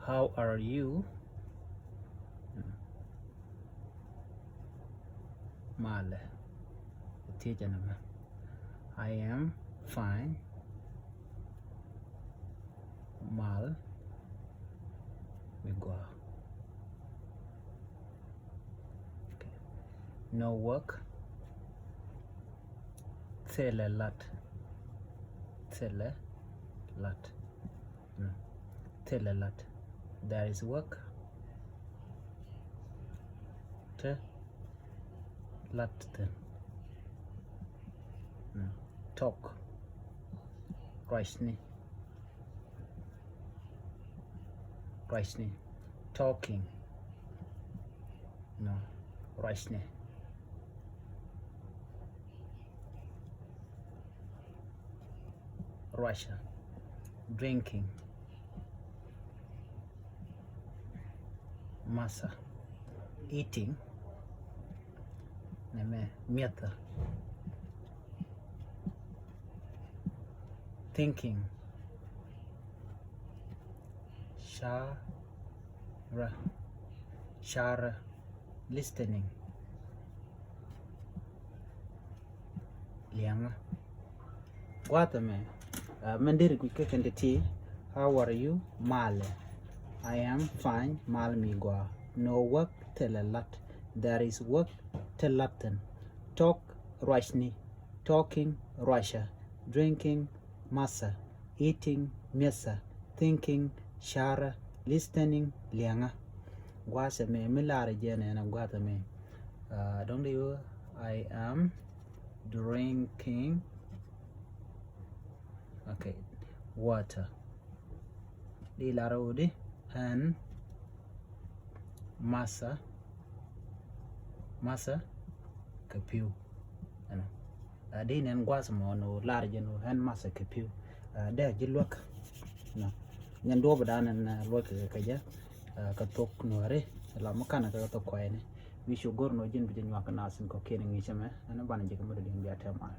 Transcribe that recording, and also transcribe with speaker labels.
Speaker 1: How are you? Mal. I am fine. Mal. Migwa. Okay. No work. Tele lat. Tele lat. No. Tele lat. There is work. Te lat. No. Talk. Raisni. Raisni. Talking. No. Raisni. Russia. Drinking. Masa. Eating. Neme. Mieta. Thinking. Shara. Shara. Listening. Lianga. Guatame. Mandiri kukekendeti. How are you? Male. I am fine. Mal migwa. No work. Telelat. There is work. Telaten. Talk. Rashni. Talking. Russia. Drinking. Masa. Eating. Mesa. Thinking. Shara. Listening. Lianga. Guasa me milare jene na guata me. Don't you? I am drinking. Okay. Water. Di larodi and masa. Masa. Kapiu. Ano. Di nen guasa mo no large no and masa kapiu. There jilwak. No. Nyan do badanan look kaja. Katok nuare la makana ka to ko ene wi shugor no jin bijin wa kana sin ko kene ngi chama ana bana je ko mo de biya tema